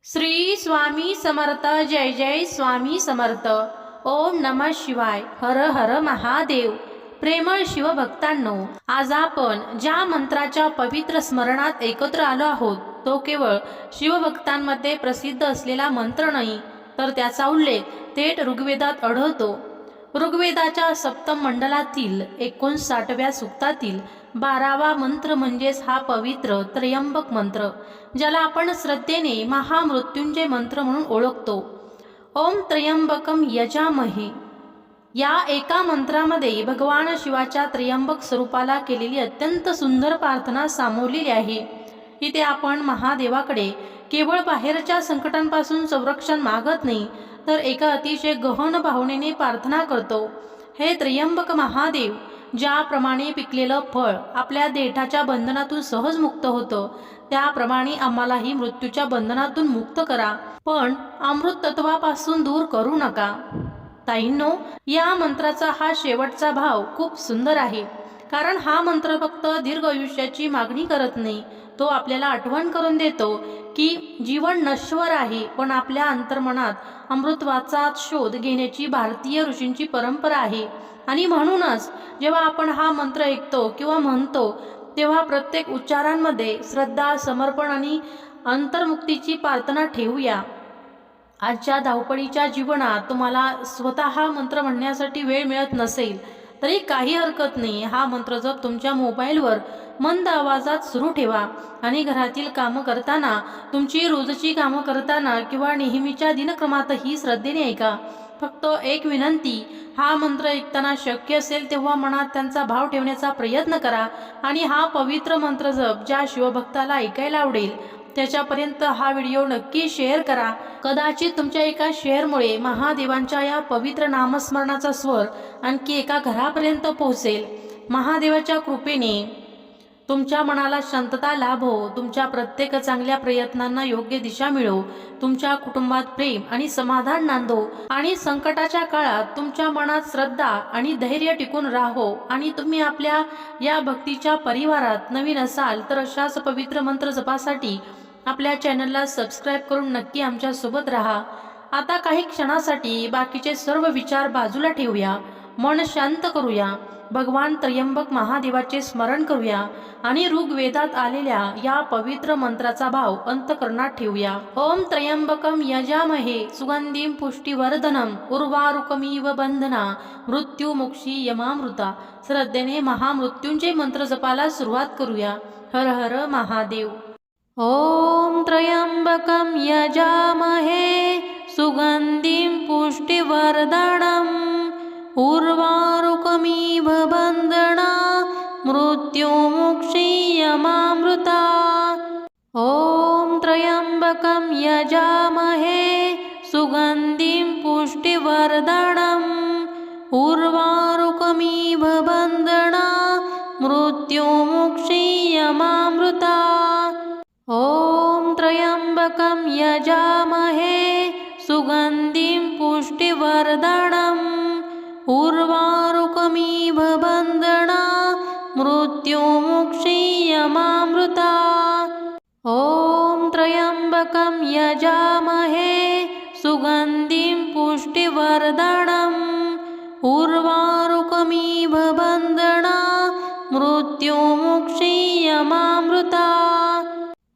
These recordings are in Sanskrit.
श्री स्वामी समर्थ। जय जय स्वामी समर्थ। ओम नमः शिवाय। हर हर महादेव। प्रेमळ शिवभक्तांनो, आज आपण ज्या मंत्राच्या पवित्र स्मरणात एकत्र आलो आहोत तो केवळ शिवभक्तांमध्ये प्रसिद्ध असलेला मंत्र नाही, तर त्याचा उल्लेख थेट ऋग्वेदात आढळतो। ऋग्वेदाच्या सप्तम मंडलातील 59व्या सूक्तातील 12वा मंत्र म्हणजेच हा पवित्र त्र्यंबक मंत्र, ज्याला आपण श्रद्धेने महामृत्युंजय मंत्र म्हणून ओळखतो। ओम त्र्यंबकम यजामहे या एका मंत्रामध्ये भगवान शिवाच्या त्र्यंबक स्वरूपाला केलेली अत्यंत सुंदर प्रार्थना सामावलेली आहे। इथे आपण महादेवाकडे केवळ बाहेरच्या संकटांपासून संरक्षण मागत नाही, तर एका अतिशय गहन भावनेने प्रार्थना करतो। हे त्र्यंबक महादेव, ज्याप्रमाणे पिकलेलं फळ आपल्या देठाच्या बंधनातून सहज मुक्त होतं, त्याप्रमाणे आम्हालाही मृत्यूच्या बंधनातून मुक्त करा, पण अमृत तत्वापासून दूर करू नका। ताईंनो, या मंत्राचा हा शेवटचा भाव खूप सुंदर आहे, कारण हा मंत्र फक्त दीर्घ आयुष्याची मागणी करत नाही, तो आपल्याला आठवण करून देतो की जीवन नश्वर आहे, पण आपल्या अंतर्मनात अमृतत्वाचा शोध घेण्याची भारतीय ऋषींची परंपरा आहे। आणि म्हणूनच जेव्हा आपण हा मंत्र ऐकतो किंवा म्हणतो, तेव्हा प्रत्येक उच्चारांमध्ये श्रद्धा, समर्पण आणि अंतर्मुक्तीची प्रार्थना ठेवूया। आजच्या धावपळीच्या जीवनात तुम्हाला स्वतः हा मंत्र म्हणण्यासाठी वेळ मिळत नसेल तरी काही हरकत नाही। हा मंत्र जप तुमच्या मोबाईलवर मंद आवाजात सुरू ठेवा आणि घरातील कामं करताना, तुमची रोजची कामं करताना किंवा नेहमीच्या दिनक्रमातही श्रद्धेने ऐका। फक्त एक विनंती, हा मंत्र ऐकताना शक्य असेल तेव्हा मनात त्यांचा भाव ठेवण्याचा प्रयत्न करा आणि हा पवित्र मंत्र जप ज्या शिवभक्ताला ऐकायला आवडेल त्याच्यापर्यंत हा व्हिडिओ नक्की शेअर करा। कदाचित तुमच्या एका शेअरमुळे महादेवांच्या या पवित्र नामस्मरणाचा स्वर आणखी एका घरापर्यंत पोहोचेल। महादेवाच्या कृपेने तुमच्या मनाला शांतता लाभो, तुमच्या प्रत्येक चांगल्या प्रयत्नांना योग्य दिशा मिळो, तुमच्या कुटुंबात प्रेम आणि समाधान नांदो आणि संकटाच्या काळात तुमच्या मनात श्रद्धा आणि धैर्य टिकून राहो। आणि तुम्ही आपल्या या भक्तीच्या परिवारात नवीन असाल तर अशाच पवित्र मंत्र जपासाठी आपल्या चॅनलला सबस्क्राईब करून नक्की आमच्या सोबत राहा। आता काही क्षणासाठी बाकीचे सर्व विचार बाजूला ठेवूया, मन शांत करूया, भगवान त्र्यंबक महादेवाचे स्मरण करूया आणि ऋग्वेदात आलेल्या या पवित्र मंत्राचा भाव अंतःकरणात ठेवूया। ओम त्र्यंबकम यजामहे सुगंधिं पुष्टिवर्धनम उर्वारुकमिव बंधना मृत्युमुक्षी यमामृता। श्रद्धेने महामृत्युंजय मंत्र जपाला सुरुवात करूया। हर हर महादेव। ओम त्र्यंबकम यजामहे सुगंधिं पुष्टिवर्धनम उर्वारुकमिव बंधना मृत्युमुक्षी यमामृता। ओम त्र्यंबकम यजामहे सुगंधिं पुष्टिवर्धनम उर्वारुकमिव बंधना मृत्युमुक्षी यमामृता। ओम त्र्यंबकम यजामहे सुगंधिं पुष्टिवर्धनम उर्वारुकमिव बंधना मृत्युमुक्षी यमामृता। ओम त्र्यंबकम यजामहे सुगंधिं पुष्टिवर्धनम उर्वारुकमिव बंधना मृत्युमुक्षी यमामृता।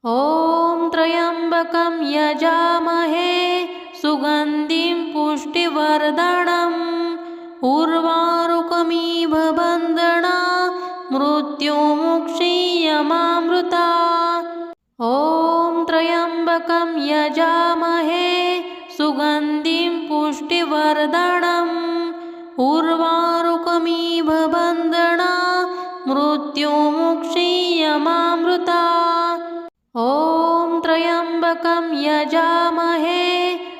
ओम त्र्यंबकम यजामहे सुगंधिं पुष्टिवर्धनम उर्वारुकमिव बंधना मृत्युमुक्षी यमामृता। ओम त्र्यंबकम यजामहे सुगंधिं पुष्टिवर्धनम उर्वारुकमिव बंधना मृत्युमुक्षी यमामृता। ओम त्र्यंबकम यजामहे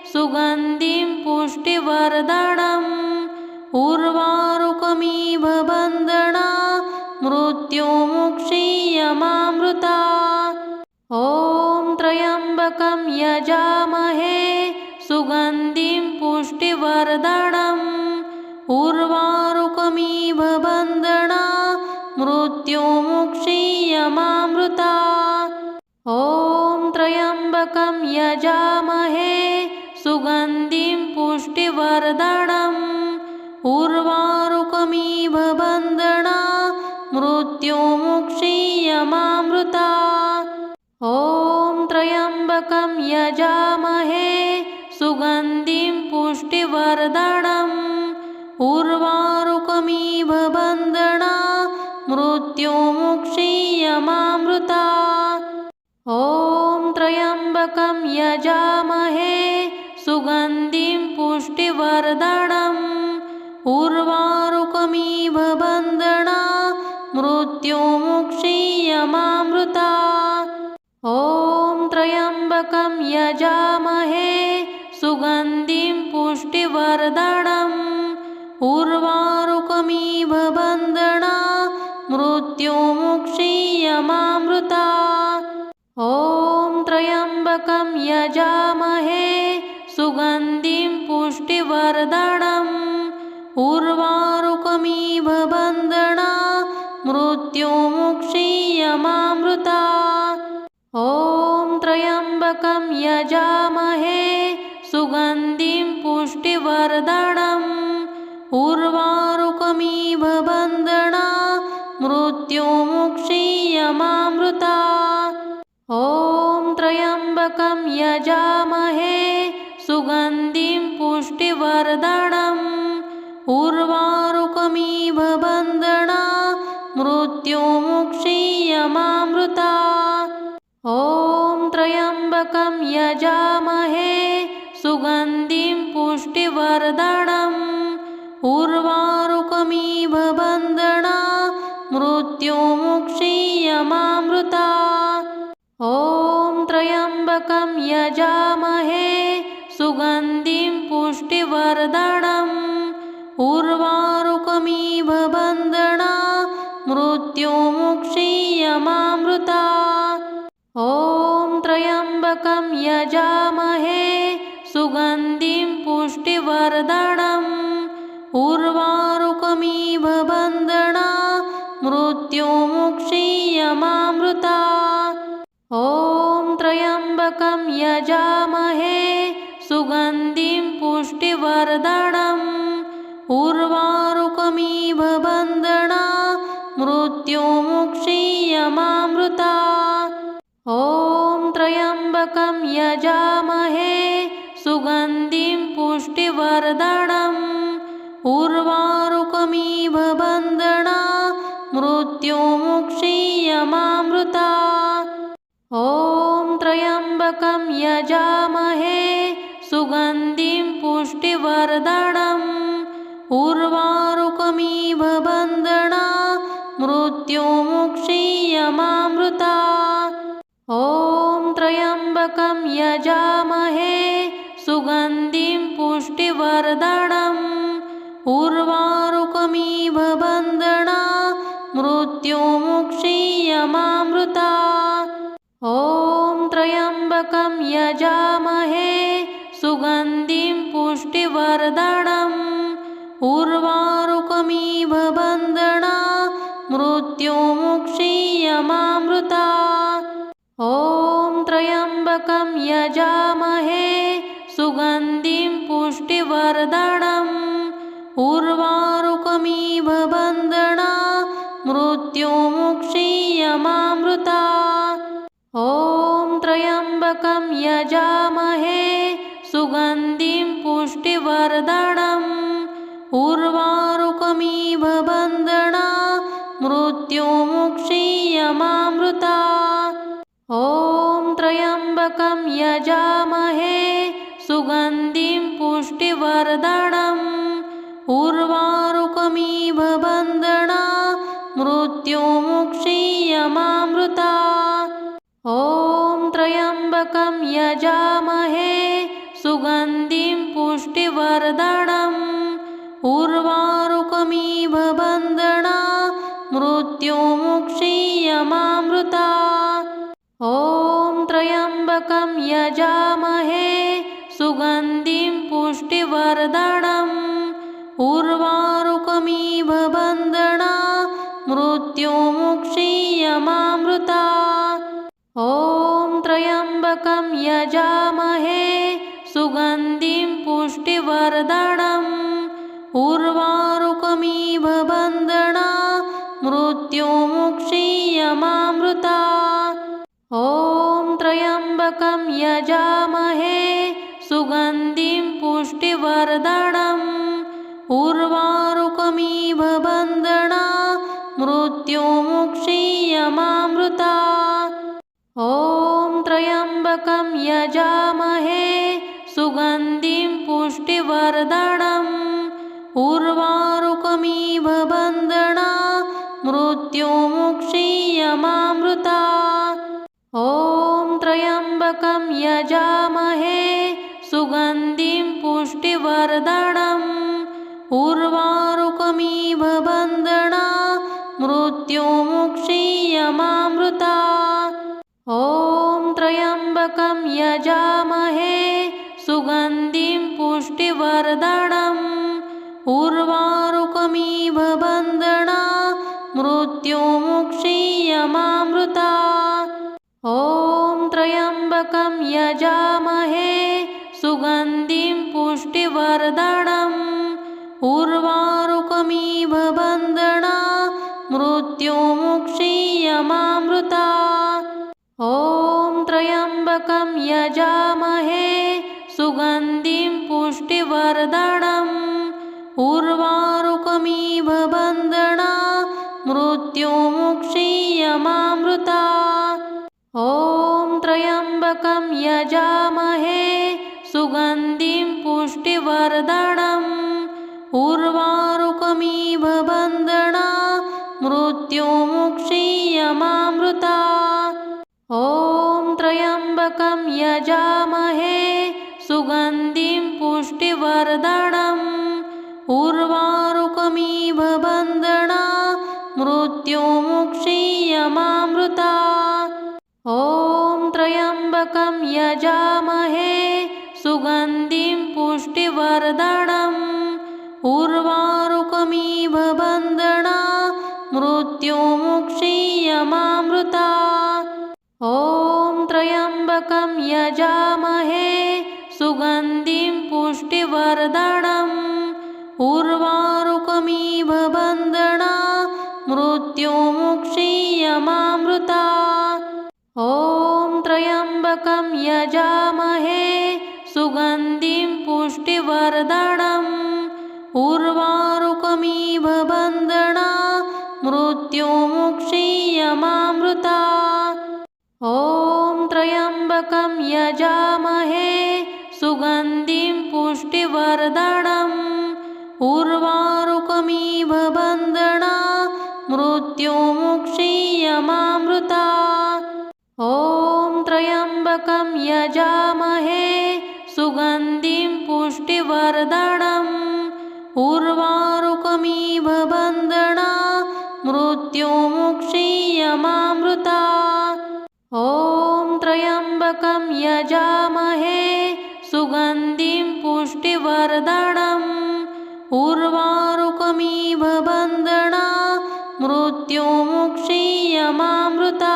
सुगंधिं पुष्टिवर्धनम उर्वारुकमिव बंधना मृत्युमुक्षी यमामृता। ओम त्र्यंबकम यजामहे सुगंधिं पुष्टिवर्धनम उर्वारुकमिव बंधना मृत्युमुक्षी यमामृता। ओम त्र्यंबकम यजामहे पुष्टिवर्धनम् उर्वारुकमिव बन्धना मृत्युमुक्षीयमामृता। ॐ त्र्यम्बकं यजामहे सुगन्धिं पुष्टिवर्धनम् उर्वारुकमिव बन्धना मृत्युमुक्षीयमामृता। ॐ त्र्यम्बकं यजामहे सुगन्धिं पुष्टिवर्धनम् उर्वारुकमिव बन्धना मृत्युमुक्षीयमामृता। ॐ त्र्यम्बकं यजामहे सुगन्धिं पुष्टिवर्धनम् उर्वारुकमिव बन्धना मृत्युमुक्षीयमामृता। ॐ त्र्यम्बकं यजामहे सुगन्धिं पुष्टिवर्धनम् उर्वारुकमिव बन्धना मृत्युमुक्षीयमामृता। ॐ त्र्यम्बकं यजामहे सुगन्धिं पुष्टिवर्धनम् उर्वारुकमिव बन्धना मृत्युमुक्षीयमामृता। ॐ त्र्यम्बकं यजामहे सुगन्धिं पुष्टिवर्धनम् उर्वारुकमिव बन्धना मृत्युमुक्षीयमामृता। ॐ त्र्यम्बकं यजामहे सुगन्धिं पुष्टिवर्धनम् उर्वारुकमिव बन्धना मृत्युमुक्षीयमामृता। ॐ त्र्यम्बकं यजामहे सुगन्धिं पुष्टिवर्धनम् उर्वारुकमिव बन्धना मृत्युमुक्षीयमामृता। ॐ त्र्यम्बकं यजामहे सुगन्धिं पुष्टिवर्धनम् उर्वारुकमिव बन्धना मृत्युमुक्षीयमामृता। ॐ त्र्यम्बकं यजामहे सुगन्धिं पुष्टिवर्धनम् उर्वारुकमिव बन्धना मृत्युमुक्षीयमामृता। ॐ त्र्यम्बकं यजामहे सुगन्धिं पुष्टिवर्धनम् उर्वारुकमिव बन्धना मृत्युमुक्षीयमामृता। ॐ त्र्यम्बकं यजामहे सुगन्धिं पुष्टिवर्धनम् उर्वारुकमिव बन्धना मृत्युमुक्षीयमामृता। ॐ त्र्यम्बकं यजामहे सुगन्धिं पुष्टिवर्धनम् उर्वारुकमिव बन्धना मृत्युमुक्षीयमामृता। ॐ त्र्यम्बकं यजामहे सुगन्धिं पुष्टिवर्धनम् उर्वारुकमिव बन्धना मृत्युमुक्षीयमामृता। ॐ त्र्यम्बकं यजामहे सुगन्धिं पुष्टिवर्धनम् उर्वारुकमिव बन्धना मृत्युमुक्षीयमामृता। ॐ त्र्यम्बकं यजामहे सुगन्धिं पुष्टिवर्धनम् उर्वारुकमिव बन्धना मृत्युमुक्षीयमामृता। ॐ त्र्यम्बकं यजामहे सुगन्धिं पुष्टिवर्धनम् उर्वारुकमिव बन्धना मृत्युमुक्षीयमामृता। ॐ त्र्यम्बकं यजामहे सुगन्धिं पुष्टिवर्धनम् उर्वारुकमिव बन्धना मृत्युमुक्षीयमामृता। ॐ त्र्यम्बकं यजामहे सुगन्धिं पुष्टिवर्धनम् उर्वारुकमिव बन्धना मृत्युमुक्षीयमामृता। ॐ त्र्यम्बकं यजामहे सुगन्धिं पुष्टिवर्धनम् ॐ त्र्यम्बकं यजामहे सुगन्धिं पुष्टिवर्धनम् उर्वारुकमिव बन्धना मृत्युमुक्षीयमामृता। ॐ त्र्यम्बकं यजामहे सुगन्धिं पुष्टिवर्धनम् उर्वारुकमिव बन्धना मृत्युमुक्षीयमामृता। ॐ त्र्यम्बकं यजामहे सुगन्धिं पुष्टिवर्धनम् उर्वारुकमिव बन्धना मृत्युमुक्षीयमामृता। ॐ त्र्यम्बकं यजामहे सुगन्धिं पुष्टिवर्धनम् उर्वारुकमिव बन्धना मृत्युमुक्षीयमामृता। ॐ त्र्यम्बकं यजामहे सुगन्धिं पुष्टिवर्धनम् उर्वारुकमिव बन्धना मृत्युमुक्षीयमामृता। ॐ त्र्यम्बकं यजामहे सुगन्धिं पुष्टिवर्धनम् उर्वारुकमिव बन्धना मृत्युमुक्षीयमामृता। ॐ त्र्यम्बकं यजामहे सुगन्धिं पुष्टिवर्धनम् उर्वारुकमिव बन्धना मृत्युमुक्षीयमामृता। ॐ त्र्यम्बकं यजामहे सुगन्धिं पुष्टिवर्धनम् उर्वारुकमिव बन्धना मृत्युमुक्षीयमामृता। ॐ त्र्यम्बकं यजामहे सुगन्धिं पुष्टिवर्धनम् उर्वारुकमिव बन्धना मृत्युमुक्षीयमामृता। ॐ त्र्यम्बकं यजामहे सुगन्धिं पुष्टिवर्धनम् उर्वारुकमिव बन्धना मृत्युमुक्षीयमामृता। ॐ त्र्यम्बकं यजामहे सुगन्धिं पुष्टिवर्धनम् उर्वारुकमिव बन्धना मृत्युमुक्षीयमामृता। ॐ त्र्यम्बकं यजामहे सुगन्धिं पुष्टिवर्धनम् उर्वारुकमिव बन्धना मृत्युमुक्षीयमामृता। ॐ त्र्यम्बकं यजामहे सुगन्धिं पुष्टिवर्धनम् उर्वारुकमिव बन्धना मृत्युमुक्षीयमामृता। ॐ त्र्यम्बकं यजामहे सुगन्धिं पुष्टिवर्धनम् उर्वारुकमिव बन्धना मृत्युमुक्षीयमामृता।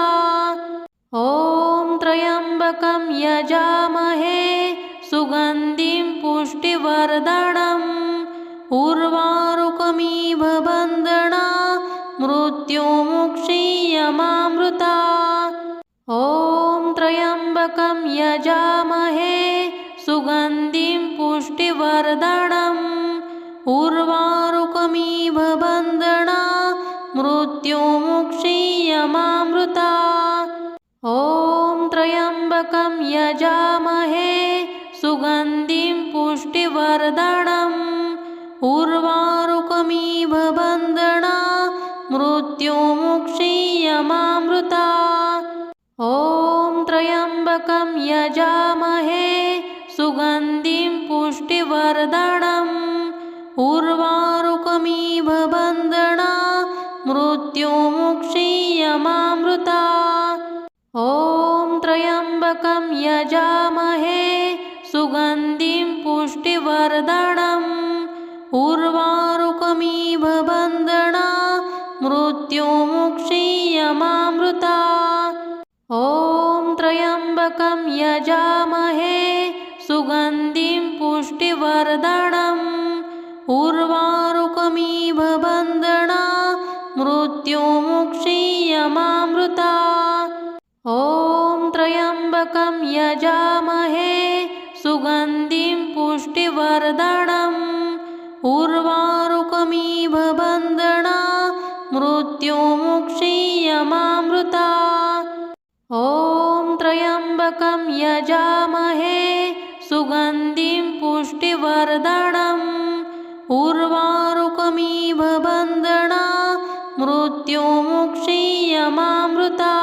ॐ त्र्यम्बकं यजामहे सुगन्धिं पुष्टिवर्धनम् उर्वारुकमिव बन्धना मृत्युमुक्षीयमामृता। ॐ त्र्यम्बकं यजामहे सुगन्धिं पुष्टिवर्धनम् उर्वारुकमिव बन्धना मृत्युमुक्षीयमामृता। ॐ त्र्यम्बकं यजामहे सुगन्धिं पुष्टिवर्धनम् उर्वारुकमिव बन्धना मृत्युमुक्षीयमामृता। ॐ त्र्यम्बकं यजामहे सुगन्धिं पुष्टिवर्धनम् उर्वारुकमिव बन्धना मृत्युमुक्षीयमामृता। ॐ त्र्यम्बकं यजामहे सुगन्धिं पुष्टिवर्धनम् उर्वारुकमिव बन्धना मृत्युमुक्षीयमामृता। ॐ त्र्यम्बकं यजामहे सुगन्धिं पुष्टिवर्धनम् उर्वारुकमिव बन्धना मृत्युमुक्षीयमामृता। यमामृता। ॐ त्र्यम्बकं यजामहे सुगन्धिं पुष्टिवर्धनम् उर्वारुकमिव बन्धना मृत्युमुक्षीयमामृता। ॐ त्र्यम्बकं यजामहे सुगन्धिं पुष्टिवर्धनम् उर्वारुकमिव बन्धना मृत्युमुक्षीयमामृता।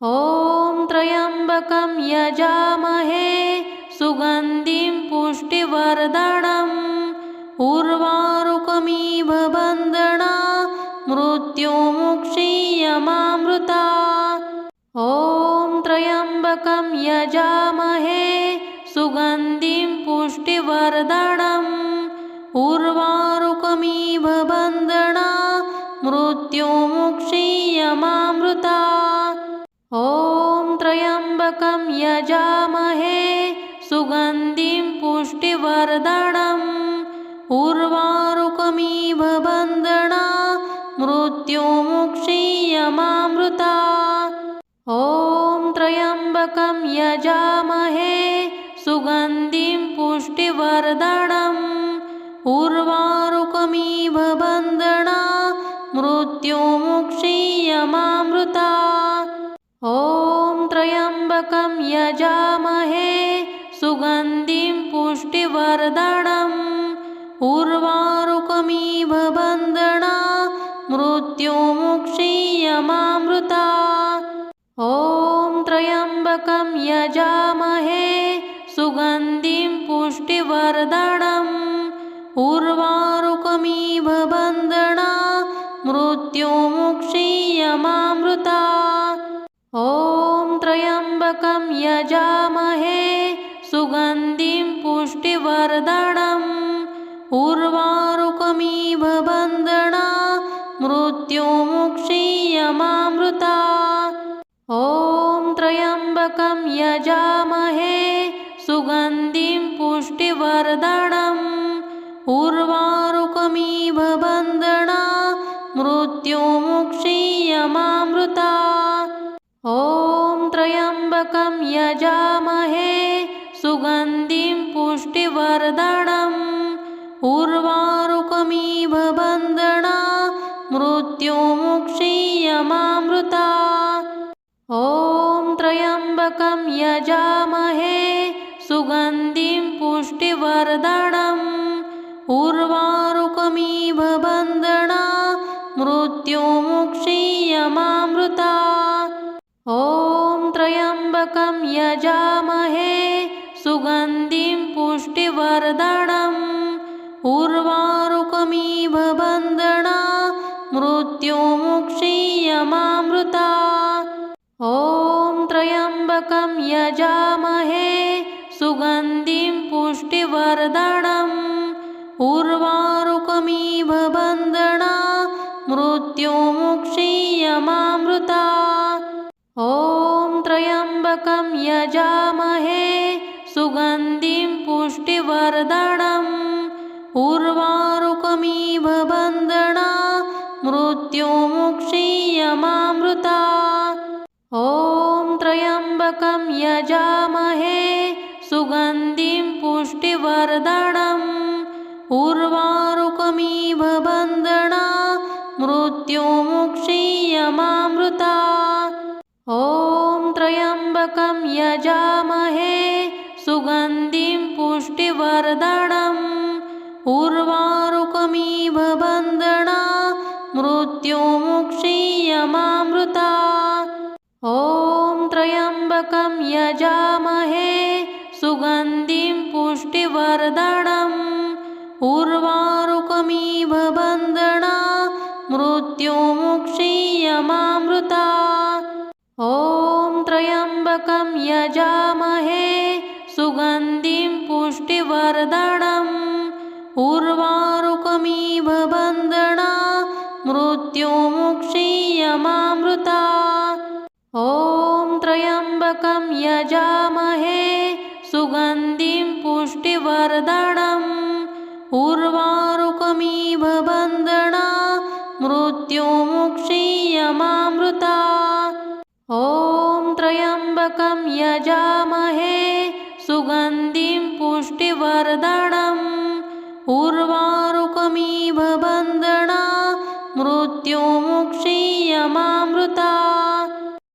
ॐ त्र्यम्बकं यजामहे सुगन्धिं पुष्टिवर्धनम् उर्वारुकमिव बन्धना मृत्युमुक्षीयमामृता। ॐ त्र्यम्बकं यजामहे सुगन्धिं पुष्टिवर्धनम् उर्वारुकमिव बन्धना मृत्युमुक्षीयमामृता। ॐ त्र्यम्बकं यजामहे सुगन्धिं पुष्टिवर्धनम् उर्वारुकमिव बन्धना मृत्युमुक्षीयमामृता। ॐ त्र्यम्बकं यजामहे सुगन्धिं पुष्टिवर्धनम् उर्वारुकमिव बन्धना मृत्युमुक्षीयमामृता। ॐ त्र्यम्बकं यजामहे सुगन्धिं पुष्टिवर्धनम् उर्वारुकमिव बन्धना मृत्युमुक्षीयमामृता। ॐ त्र्यम्बकं यजामहे सुगन्धिं पुष्टिवर्धनम् उर्वारुकमिव बन्धना मृत्युमुक्षीयमामृता। ॐ त्र्यम्बकं यजामहे सुगन्धिं पुष्टिवर्धनम् उर्वारुकमिव बन्धना मृत्युमुक्षीयमामृता। ॐ त्र्यम्बकं यजामहे सुगन्धिं पुष्टिवर्धनम् उर्वारुकमिव बन्धना मृत्युमुक्षीयमामृता। ॐ त्र्यम्बकं यजामहे सुगन्धिं पुष्टिवर्धनम् उर्वारुकमिव बन्धना मृत्युमुक्षीयमामृता। ॐ त्र्यम्बकं यजामहे सुगन्धिं पुष्टिवर्धनम् उर्वारुकमिव बन्धना मृत्युमुक्षीयमामृता। ॐ त्र्यम्बकं यजामहे सुगन्धिं पुष्टिवर्धनम् उर्वारुकमिव बन्धना मृत्युमुक्षीयमामृता। ॐ त्र्यम्बकं यजामहे सुगन्धिं पुष्टिवर्धनम् उर्वारुकमिव बन्धना मृत्युमुक्षीयमामृता। ॐ त्र्यम्बकं यजामहे सुगन्धिं पुष्टिवर्धनम् उर्वारुकमिव बन्धना मृत्युमुक्षीयमामृता। ॐ त्र्यम्बकं यजामहे सुगन्धिं पुष्टिवर्धनम् उर्वारुकमिव बन्धना मृत्युमुक्षीयमामृता। ॐ त्र्यम्बकं यजामहे सुगन्धिं पुष्टिवर्धनम् उर्वारुकमिव बन्धना मृत्युमुक्षीयमामृता। ॐ त्र्यम्बकं यजामहे सुगन्धिं पुष्टिवर्धनम् उर्वारुकमिव बन्धना मृत्युमुक्षीयमामृता। ॐ त्र्यम्बकं यजामहे सुगन्धिं पुष्टिवर्धनम् उर्वारुकमिव बन्धना मृत्युमुक्षीयमामृता। ॐ त्र्यम्बकं यजामहे सुगन्धिं पुष्टिवर्धनम् उर्वारुकमिव बन्धना मृत्युमुक्षीयमामृता। ॐ त्र्यम्बकं यजामहे सुगन्धिं पुष्टिवर्धनम् उर्वारुकमिव बन्धना मृत्युमुक्षीयमामृता।